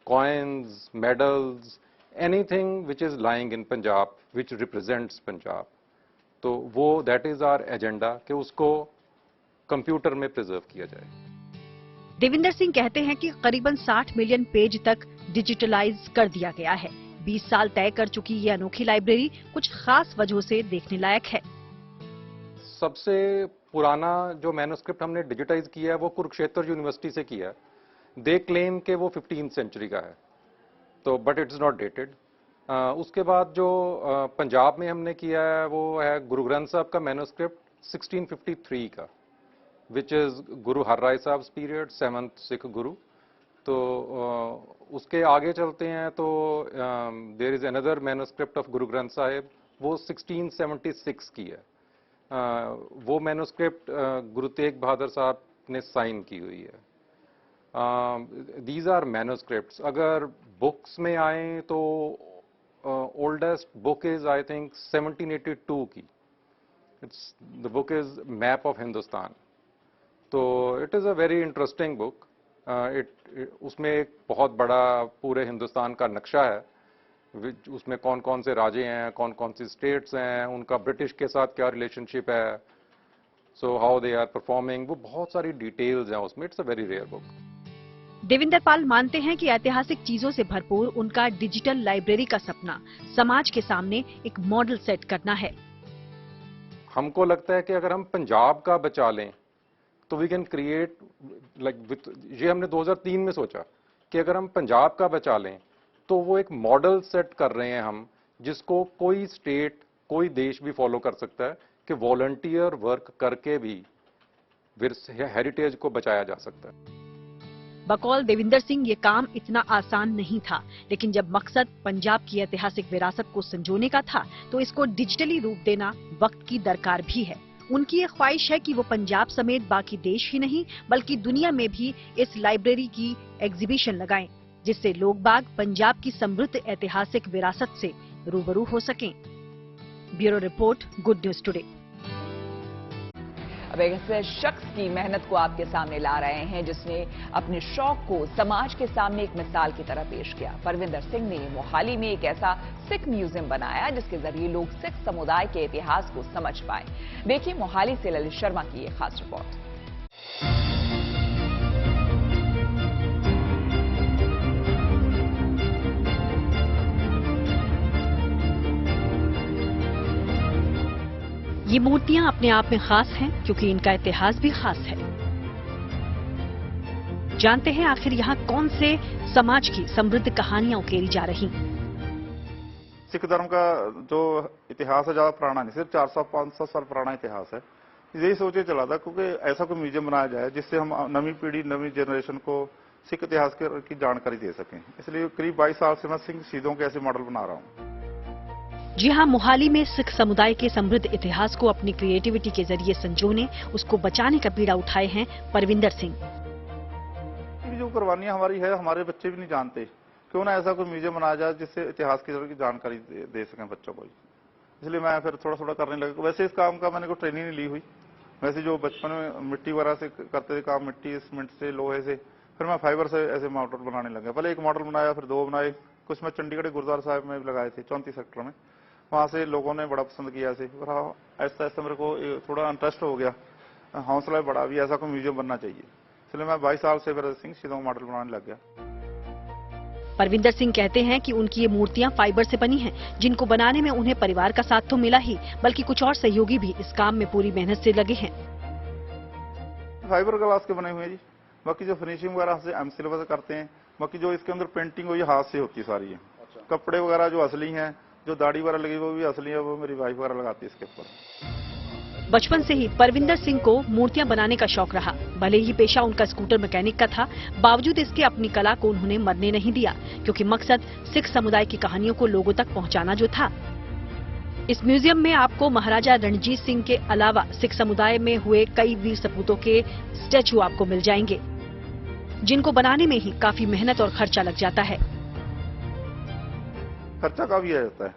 coins, medals, anything which is lying in Punjab, which represents Punjab. तो वो that is our agenda कि उसको कंप्यूटर में प्रिजर्व किया जाए।
देविंदर सिंह कहते हैं कि करीबन 60 मिलियन पेज तक डिजिटलाइज कर दिया गया है। 20 साल तय कर चुकी ये अनोखी लाइब्रेरी कुछ खास वजहों से देखने लायक है।
सबसे पुराना जो मैन्युस्क्रिप्ट हमने डिजिटाइज किया है वो कुरुक्षेत्र यूनिवर्सिटी से किया है। दे क्लेम के वो 15th सेंचुरी का है, तो बट इट्स नॉट डेटेड। उसके बाद जो पंजाब में हमने किया है वो है गुरु ग्रंथ साहब का मैन्युस्क्रिप्ट 1653 का, विच इज गुरु हरराय साहब पीरियड, 7th सिख गुरु। तो उसके आगे चलते हैं तो there is another manuscript of Guru Granth Sahib, वो 1676 की है। वो मैन्युस्क्रिप्ट गुरु तेग बहादुर साहब ने साइन की हुई है। These are manuscripts. अगर बुक्स में आए तो oldest book is I think 1782 की। It's the book is map of Hindustan. तो it is a very interesting book. उसमें एक बहुत बड़ा पूरे हिंदुस्तान का नक्शा है, उसमें कौन कौन से राज्य हैं, कौन कौन सी स्टेट्स हैं, उनका ब्रिटिश के साथ क्या रिलेशनशिप है, so how they are performing, वो बहुत सारी डिटेल्स हैं उसमें। It's a very rare book.
Devinder Pal मानते हैं कि ऐतिहासिक चीजों से भरपूर उनका डिजिटल लाइब्रेरी का सपना समाज के सामने एक मॉडल सेट करना है।
हमको लगता है कि अगर हम पंजाब का बचा लें तो वी कैन क्रिएट लाइक, ये हमने 2003 में सोचा कि अगर हम पंजाब का बचा लें तो वो एक मॉडल सेट कर रहे हैं हम, जिसको कोई स्टेट, कोई देश भी फॉलो कर सकता है कि वॉलंटियर वर्क करके भी हेरिटेज को बचाया जा सकता है।
बकौल देविंदर सिंह ये काम इतना आसान नहीं था, लेकिन जब मकसद पंजाब की ऐतिहासिक विरासत को संजोने का था तो इसको डिजिटली रूप देना वक्त की दरकार भी है। उनकी ये ख्वाहिश है कि वो पंजाब समेत बाकी देश ही नहीं बल्कि दुनिया में भी इस लाइब्रेरी की एग्जीबिशन लगाएं, जिससे लोग बाग पंजाब की समृद्ध ऐतिहासिक विरासत से रूबरू हो सकें। Bureau report, good news today.
अब एक ऐसे शख्स की मेहनत को आपके सामने ला रहे हैं जिसने अपने शौक को समाज के सामने एक मिसाल की तरह पेश किया। परविंदर सिंह ने मोहाली में एक ऐसा सिख म्यूजियम बनाया जिसके जरिए लोग सिख समुदाय के इतिहास को समझ पाए। देखिए मोहाली से ललित शर्मा की ये खास रिपोर्ट।
ये मूर्तियां अपने आप में खास हैं क्योंकि इनका इतिहास भी खास है। जानते हैं आखिर यहाँ कौन से समाज की समृद्ध कहानियां उकेरी जा रही।
सिख धर्म का जो इतिहास है ज्यादा पुराना नहीं, सिर्फ 400-500 साल पुराना इतिहास है। यही सोचे चला था क्योंकि ऐसा कोई म्यूजियम बनाया जाए जिससे हम नवी पीढ़ी, नवी जनरेशन को सिख इतिहास की जानकारी दे सकें। इसलिए करीब 22 साल से मैं सिख शहीदों के ऐसे मॉडल बना रहा हूँ।
जी हां, मोहाली में सिख समुदाय के समृद्ध इतिहास को अपनी क्रिएटिविटी के जरिए संजोने, उसको बचाने का बीड़ा उठाए हैं परविंदर सिंह।
जो कुर्बानियां हमारी है, हमारे बच्चे भी नहीं जानते। क्यों ना ऐसा कोई म्यूजियम बनाया जाए जिससे इतिहास की जानकारी दे सकें बच्चों को। इसलिए मैं फिर थोड़ा थोड़ा करने लगा। वैसे इस काम का मैंने कोई ट्रेनिंग नहीं ली हुई। वैसे जो बचपन में मिट्टी वगैरह से करते थे काम, मिट्टी, सीमेंट से, लोहे से, फिर मैं फाइबर से ऐसे मॉडल बनाने लगा। पहले एक मॉडल बनाया, फिर 2 बनाए। कुछ मैं चंडीगढ़ गुरुद्वारा साहिब में लगाए थे, 34 सेक्टर में। वहाँ से लोगों ने बड़ा पसंद किया ऐसे, और ऐसा ऐसा मेरे को थोड़ा इंटरेस्ट हो गया, हौसला बड़ा भी, ऐसा कोई म्यूजियम बनना चाहिए। इसलिए मैं 22 साल से फिर सिंह शहीदों मॉडल बनाने लग गया।
परविंदर सिंह कहते हैं कि उनकी ये मूर्तियां फाइबर से बनी हैं, जिनको बनाने में उन्हें परिवार का साथ तो मिला ही, बल्कि कुछ और सहयोगी भी इस काम में पूरी मेहनत से लगे हैं।
फाइबर ग्लास के बने हुए हैं जी। बाकी जो फिनिशिंग वगैरह से एमसील वगैरह करते हैं, बाकी जो इसके अंदर पेंटिंग हुई हाथ से होती है सारी है। कपड़े वगैरह जो असली हैं, जो दाढ़ी वगैरह लगी वो भी असली है, वो मेरी वाइफ वगैरह लगाती है इसके ऊपर।
बचपन से ही परविंदर सिंह को मूर्तियां बनाने का शौक रहा। भले ही पेशा उनका स्कूटर मैकेनिक का था, बावजूद इसके अपनी कला को उन्होंने मरने नहीं दिया, क्योंकि मकसद सिख समुदाय की कहानियों को लोगों तक पहुंचाना जो था। इस म्यूजियम में आपको महाराजा रणजीत सिंह के अलावा सिख समुदाय में हुए कई वीर सपूतों के स्टैचू आपको मिल जाएंगे, जिनको बनाने में ही काफी मेहनत और खर्चा लग जाता है।
खर्चा का भी आ जाता है,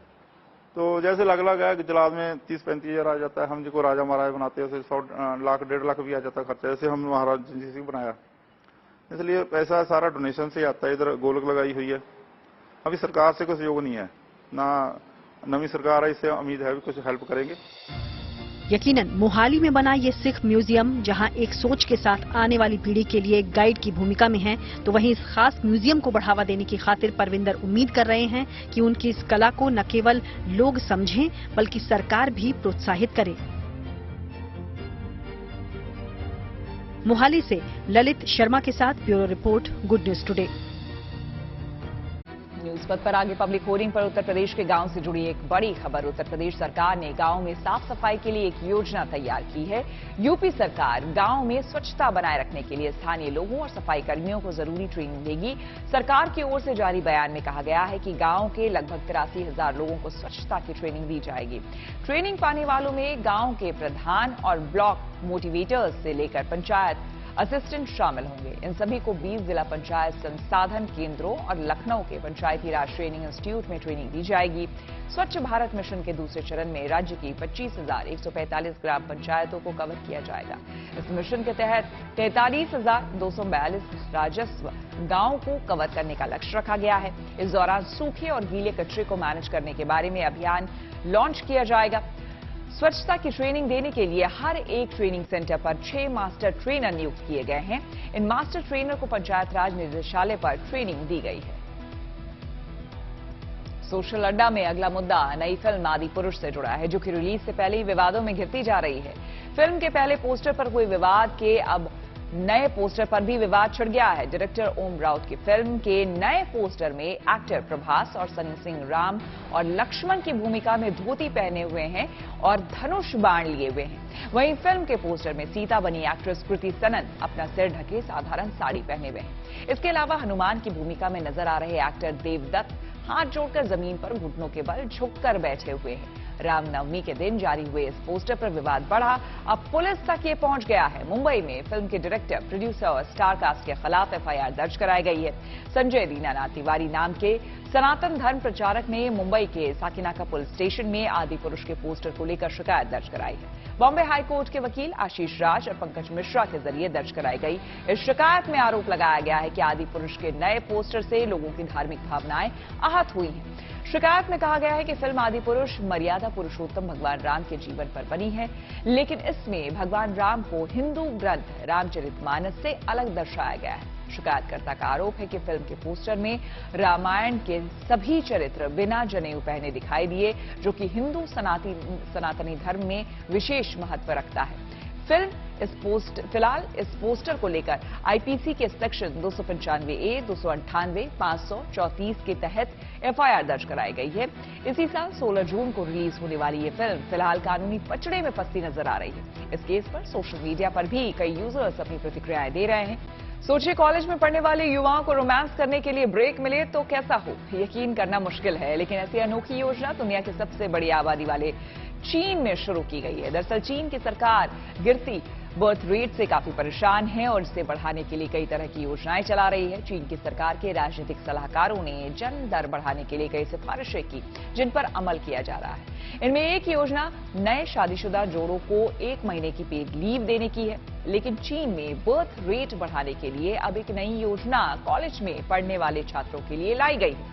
तो जैसे लग है गुजरात में 30-35 हजार आ जाता है। हम जिसको राजा महाराज बनाते हैं उसे 100 लाख 1.5 लाख भी आ जाता है खर्चा। जैसे हम महाराज रणजीत सिंह बनाया, इसलिए पैसा सारा डोनेशन से आता है। इधर गोलक लगाई हुई है। अभी सरकार से कोई सहयोग नहीं है, ना नवी सरकार है, इससे उम्मीद है भी कुछ हेल्प करेंगे।
यकीनन मोहाली में बना ये सिख म्यूजियम जहां एक सोच के साथ आने वाली पीढ़ी के लिए एक गाइड की भूमिका में है, तो वहीं इस खास म्यूजियम को बढ़ावा देने की खातिर परविंदर उम्मीद कर रहे हैं कि उनकी इस कला को न केवल लोग समझें बल्कि सरकार भी प्रोत्साहित करे। मोहाली से ललित शर्मा के साथ bureau report, good news today.
News पथ पर आगे पब्लिक होर्डिंग पर उत्तर प्रदेश के गांव से जुड़ी एक बड़ी खबर। उत्तर प्रदेश सरकार ने गांव में साफ सफाई के लिए एक योजना तैयार की है। यूपी सरकार गांव में स्वच्छता बनाए रखने के लिए स्थानीय लोगों और सफाई कर्मियों को जरूरी ट्रेनिंग देगी। सरकार की ओर से जारी बयान में कहा गया है कि गांव के लगभग 83,000 लोगों को स्वच्छता की ट्रेनिंग दी जाएगी। ट्रेनिंग पाने वालों में गांव के प्रधान और ब्लॉक मोटिवेटर्स से लेकर पंचायत असिस्टेंट शामिल होंगे। इन सभी को 20 जिला पंचायत संसाधन केंद्रों और लखनऊ के पंचायती राज ट्रेनिंग इंस्टीट्यूट में ट्रेनिंग दी जाएगी। स्वच्छ भारत मिशन के दूसरे चरण में राज्य की 25,145 ग्राम पंचायतों को कवर किया जाएगा। इस मिशन के तहत 43,242 राजस्व गांव को कवर करने का लक्ष्य रखा गया है। इस दौरान सूखे और गीले कचरे को मैनेज करने के बारे में अभियान लॉन्च किया जाएगा। स्वच्छता की ट्रेनिंग देने के लिए हर एक ट्रेनिंग सेंटर पर 6 मास्टर ट्रेनर नियुक्त किए गए हैं। इन मास्टर ट्रेनर को पंचायत राज निदेशालय पर ट्रेनिंग दी गई है। सोशल अड्डा में अगला मुद्दा नई फिल्म आदि पुरुष से जुड़ा है, जो कि रिलीज से पहले ही विवादों में घिरती जा रही है। फिल्म के पहले पोस्टर पर कोई विवाद के अब नए पोस्टर पर भी विवाद छिड़ गया है। डायरेक्टर ओम राउत की फिल्म के नए पोस्टर में एक्टर प्रभास और सनी सिंह राम और लक्ष्मण की भूमिका में धोती पहने हुए हैं और धनुष बाण लिए हुए हैं। वहीं फिल्म के पोस्टर में सीता बनी एक्ट्रेस कृति सनन अपना सिर ढके साधारण साड़ी पहने हुए हैं। इसके अलावा हनुमान की भूमिका में नजर आ रहे एक्टर देवदत्त हाथ जोड़कर जमीन पर घुटनों के बल झुककर बैठे हुए हैं। रामनवमी के दिन जारी हुए इस पोस्टर पर विवाद बढ़ा। अब पुलिस तक ये पहुंच गया है। मुंबई में फिल्म के डायरेक्टर, प्रोड्यूसर और स्टार कास्ट के खिलाफ एफआईआर दर्ज कराई गई है। संजय दीनानाथ तिवारी नाम के सनातन धर्म प्रचारक ने मुंबई के साकिनाका पुलिस स्टेशन में आदि पुरुष के पोस्टर को लेकर शिकायत दर्ज कराई है। बॉम्बे हाई कोर्ट के वकील आशीष राज और पंकज मिश्रा के जरिए दर्ज कराई गई इस शिकायत में आरोप लगाया गया है कि आदि पुरुष के नए पोस्टर से लोगों की धार्मिक भावनाएं आहत हुई हैं। शिकायत में कहा गया है कि फिल्म आदि पुरुष मर्यादा पुरुषोत्तम भगवान राम के जीवन पर बनी है, लेकिन इसमें भगवान राम को हिंदू ग्रंथ रामचरितमानस से अलग दर्शाया गया है। शिकायतकर्ता का आरोप है कि फिल्म के पोस्टर में रामायण के सभी चरित्र बिना जनेऊ पहने दिखाई दिए, जो कि हिंदू सनातनी धर्म में विशेष महत्व रखता है। फिलहाल इस पोस्टर को लेकर आईपीसी के सेक्शन 295A, 298, 534 के तहत एफआईआर दर्ज कराई गई है। इसी साल 16 जून को रिलीज होने वाली ये फिल्म फिलहाल कानूनी पचड़े में फंसती नजर आ रही है। इस केस पर सोशल मीडिया पर भी कई यूजर्स अपनी प्रतिक्रियाएं दे रहे हैं। सोचिए, कॉलेज में पढ़ने वाले युवाओं को रोमांस करने के लिए ब्रेक मिले तो कैसा हो, यकीन करना मुश्किल है। लेकिन ऐसी अनोखी योजना दुनिया की सबसे बड़ी आबादी वाले चीन में शुरू की गई है। दरअसल चीन की सरकार गिरती बर्थ रेट से काफी परेशान है और इसे बढ़ाने के लिए कई तरह की योजनाएं चला रही है। चीन की सरकार के राजनीतिक सलाहकारों ने जन्म दर बढ़ाने के लिए कई सिफारिशें की, जिन पर अमल किया जा रहा है। इनमें एक योजना नए शादीशुदा जोड़ों को 1 महीने की पेड लीव देने की है। लेकिन चीन में बर्थ रेट बढ़ाने के लिए अब एक नई योजना कॉलेज में पढ़ने वाले छात्रों के लिए लाई गई है।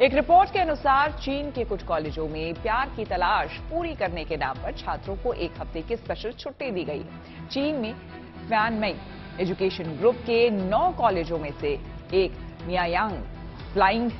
एक रिपोर्ट के अनुसार चीन के कुछ कॉलेजों में प्यार की तलाश पूरी करने के नाम पर छात्रों को 1 हफ्ते की स्पेशल छुट्टी दी गई है। चीन में फैनमेई एजुकेशन ग्रुप के 9 कॉलेजों में से एक मियायांग फ्लाइंग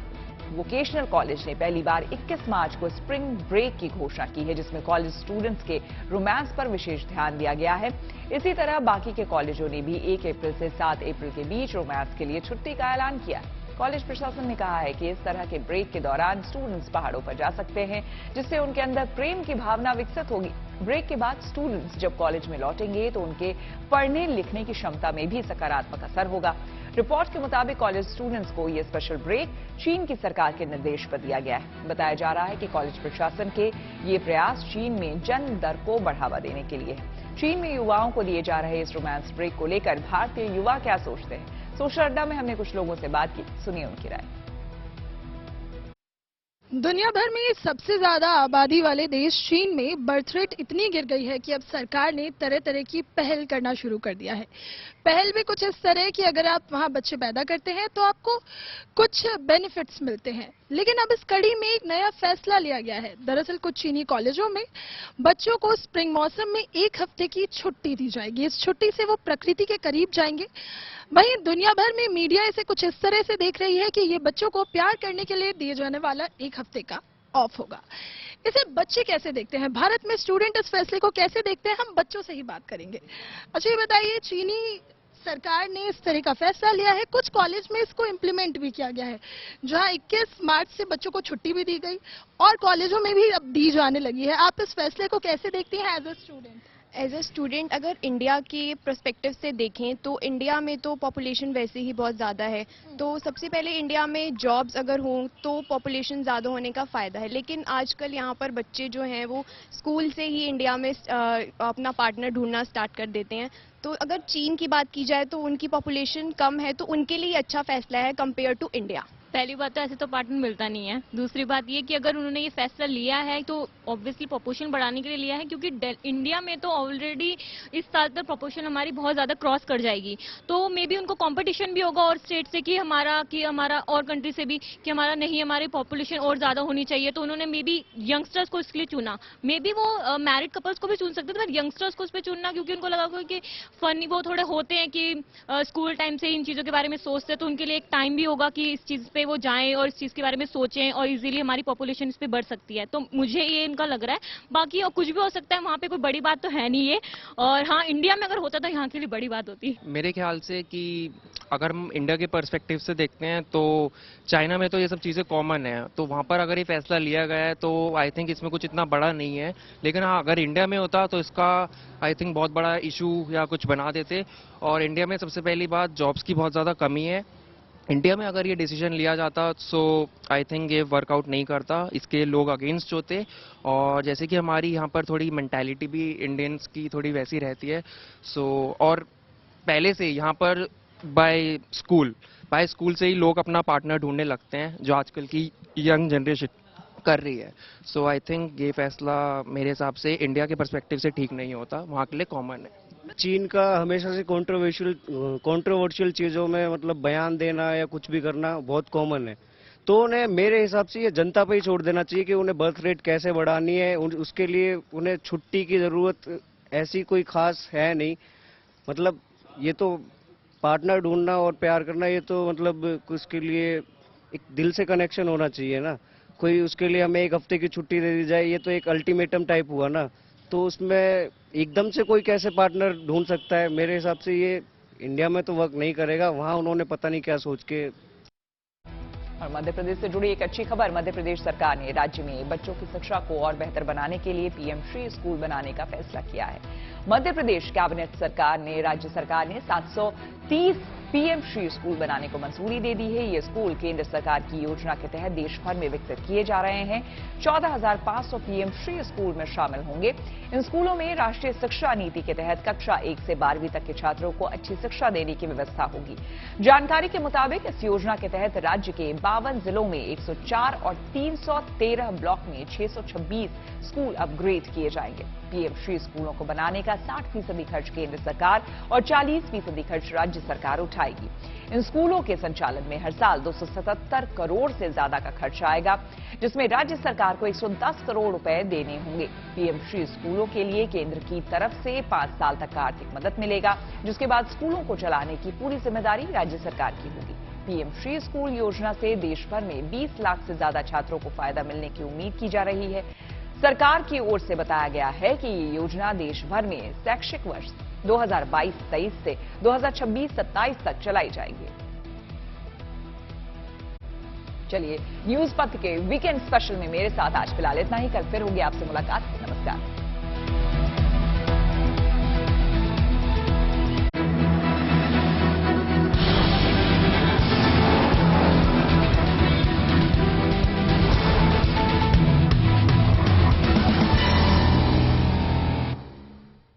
वोकेशनल कॉलेज ने पहली बार 21 मार्च को स्प्रिंग ब्रेक की घोषणा की है, जिसमें कॉलेज स्टूडेंट्स के रोमांस पर विशेष ध्यान दिया गया है। इसी तरह बाकी के कॉलेजों ने भी 1 अप्रैल से 7 अप्रैल के बीच रोमांस के लिए छुट्टी का ऐलान किया है। कॉलेज प्रशासन ने कहा है कि इस तरह के ब्रेक के दौरान स्टूडेंट्स पहाड़ों पर जा सकते हैं, जिससे उनके अंदर प्रेम की भावना विकसित होगी। ब्रेक के बाद स्टूडेंट्स जब कॉलेज में लौटेंगे तो उनके पढ़ने लिखने की क्षमता में भी सकारात्मक असर होगा। रिपोर्ट के मुताबिक कॉलेज स्टूडेंट्स को यह स्पेशल ब्रेक चीन की सरकार के निर्देश पर दिया गया है। बताया जा रहा है कि कॉलेज प्रशासन के ये प्रयास चीन में जन्म दर को बढ़ावा देने के लिए है। चीन में युवाओं को दिए जा रहे इस रोमांस ब्रेक को लेकर भारतीय युवा क्या सोचते हैं? सोशल अड्डा में हमने कुछ लोगों से बात की, सुनिए उनकी राय।
दुनिया भर में सबसे ज्यादा आबादी वाले देश चीन में बर्थ रेट इतनी गिर गई है कि अब सरकार ने तरह तरह की पहल करना शुरू कर दिया है। पहल भी कुछ इस तरह कि अगर आप वहां बच्चे पैदा करते हैं तो आपको कुछ बेनिफिट्स मिलते हैं। लेकिन अब इस कड़ी में एक नया फैसला लिया गया है। दरअसल कुछ चीनी कॉलेजों में बच्चों को स्प्रिंग मौसम में 1 हफ्ते की छुट्टी दी जाएगी। इस छुट्टी से वो प्रकृति के करीब जाएंगे। वहीं दुनिया भर में मीडिया इसे कुछ इस तरह से देख रही है कि ये बच्चों को प्यार करने के लिए दिए जाने वाला 1 हफ्ते का ऑफ होगा। इसे बच्चे कैसे देखते हैं, भारत में स्टूडेंट इस फैसले को कैसे देखते हैं, हम बच्चों से ही बात करेंगे। अच्छा ये बताइए, चीनी सरकार ने इस तरह का फैसला लिया है, कुछ कॉलेज में इसको इम्प्लीमेंट भी किया गया है, जहां 21 मार्च से बच्चों को छुट्टी भी दी गई और कॉलेजों में भी अब दी जाने लगी है। आप इस फैसले को कैसे देखती हैं as a student?
As a student अगर इंडिया के पर्सपेक्टिव से देखें तो इंडिया में तो पॉपुलेशन वैसे ही बहुत ज़्यादा है, तो सबसे पहले इंडिया में जॉब्स अगर हों तो पॉपुलेशन ज़्यादा होने का फ़ायदा है। लेकिन आजकल यहाँ पर बच्चे जो हैं वो स्कूल से ही इंडिया में अपना पार्टनर ढूंढना स्टार्ट कर देते हैं। तो अगर चीन की बात की जाए तो उनकी पॉपुलेशन कम है, तो उनके लिए अच्छा फैसला है कंपेयर टू इंडिया।
पहली बात तो ऐसे तो पार्टनर मिलता नहीं है। दूसरी बात ये कि अगर उन्होंने ये फैसला लिया है तो ऑब्वियसली प्रपोर्शन बढ़ाने के लिए लिया है, क्योंकि इंडिया में तो ऑलरेडी इस साल तक प्रपोर्शन हमारी बहुत ज़्यादा क्रॉस कर जाएगी। तो मे बी उनको कंपटीशन भी होगा और स्टेट से कि हमारा और कंट्री से भी कि हमारा नहीं, हमारी पॉपुलेशन और ज़्यादा होनी चाहिए। तो उन्होंने मे बी यंगस्टर्स को इसके लिए चुना। मे बी वो मैरिड कपल्स को भी चुन सकते थे, पर यंगस्टर्स को उस पर चुनना क्योंकि उनको लगा कि फनी वो थोड़े होते हैं कि स्कूल टाइम से इन चीज़ों के बारे में सोचते हैं, तो उनके लिए एक टाइम भी होगा कि इस चीज़ पे वो जाएं और इस चीज़ के बारे में सोचें और इजीली हमारी पॉपुलेशन इस पे बढ़ सकती है। तो मुझे ये इनका लग रहा है। बाकी और कुछ भी हो सकता है, वहाँ पे कोई बड़ी बात तो है नहीं ये। और हाँ, इंडिया में अगर होता तो यहाँ के लिए बड़ी बात होती।
मेरे ख्याल से कि अगर हम इंडिया के पर्सपेक्टिव से देखते हैं तो चाइना में तो ये सब चीज़ें कॉमन है, तो वहाँ पर अगर ये फैसला लिया गया है तो आई थिंक इसमें कुछ इतना बड़ा नहीं है। लेकिन हाँ, अगर इंडिया में होता तो इसका आई थिंक बहुत बड़ा इशू या कुछ बना देते। और इंडिया में सबसे पहली बात जॉब्स की बहुत ज़्यादा कमी है इंडिया में अगर ये डिसीजन लिया जाता सो आई थिंक ये वर्कआउट नहीं करता, इसके लोग अगेंस्ट होते। और जैसे कि हमारी यहाँ पर थोड़ी मेंटालिटी भी इंडियंस की थोड़ी वैसी रहती है, सो और पहले से यहाँ पर बाय स्कूल से ही लोग अपना पार्टनर ढूंढने लगते हैं, जो आजकल की यंग जनरेशन कर रही है। सो आई थिंक ये फैसला मेरे हिसाब से इंडिया के पर्सपेक्टिव से ठीक नहीं होता, वहाँ के लिए कॉमन है।
चीन का हमेशा से कंट्रोवर्शियल चीज़ों में मतलब बयान देना या कुछ भी करना बहुत कॉमन है, तो उन्हें मेरे हिसाब से ये जनता पे ही छोड़ देना चाहिए कि उन्हें बर्थ रेट कैसे बढ़ानी है। उसके लिए उन्हें छुट्टी की ज़रूरत ऐसी कोई खास है नहीं। मतलब ये तो पार्टनर ढूंढना और प्यार करना, ये तो मतलब उसके लिए एक दिल से कनेक्शन होना चाहिए ना। कोई उसके लिए हमें 1 हफ्ते की छुट्टी दे दी जाए, ये तो एक अल्टीमेटम टाइप हुआ ना। तो उसमें एकदम से कोई कैसे पार्टनर ढूंढ सकता है? मेरे हिसाब से ये इंडिया में तो वर्क नहीं करेगा, वहाँ उन्होंने पता नहीं क्या सोच के।
और मध्य प्रदेश से जुड़ी एक अच्छी खबर, मध्य प्रदेश सरकार ने राज्य में बच्चों की शिक्षा को और बेहतर बनाने के लिए पीएम श्री स्कूल बनाने का फैसला किया है। मध्य प्रदेश कैबिनेट सरकार ने राज्य सरकार ने 730 पीएम श्री स्कूल बनाने को मंजूरी दे दी है। ये स्कूल केंद्र सरकार की योजना के तहत देश भर में विकसित किए जा रहे हैं। 14,500 पीएम श्री स्कूल में शामिल होंगे। इन स्कूलों में राष्ट्रीय शिक्षा नीति के तहत कक्षा 1 से 12वीं तक के छात्रों को अच्छी शिक्षा देने की व्यवस्था होगी। जानकारी के मुताबिक इस योजना के तहत राज्य के 52 जिलों में 104 और 313 ब्लॉक में 626 स्कूल अपग्रेड किए जाएंगे। पीएम श्री स्कूलों को बनाने का 60% खर्च केंद्र सरकार और 40% खर्च राज्य सरकार उठाएगी। इन स्कूलों के संचालन में हर साल 277 करोड़ से ज्यादा का खर्च आएगा, जिसमें राज्य सरकार को 110 करोड़ रुपए देने होंगे। पीएम श्री स्कूलों के लिए केंद्र की तरफ से 5 साल तक का आर्थिक मदद मिलेगा, जिसके बाद स्कूलों को चलाने की पूरी जिम्मेदारी राज्य सरकार की होगी। पीएम श्री स्कूल योजना से देश भर में 20 लाख से ज्यादा छात्रों को फायदा मिलने की उम्मीद की जा रही है। सरकार की ओर से बताया गया है कि ये योजना देश भर में शैक्षिक वर्ष 2022-23 से 2026-27 तक चलाई जाएगी। चलिए, न्यूज पथ के वीकेंड स्पेशल में मेरे साथ आज फिलहाल इतना ही। कल फिर होगी आपसे मुलाकात। नमस्कार।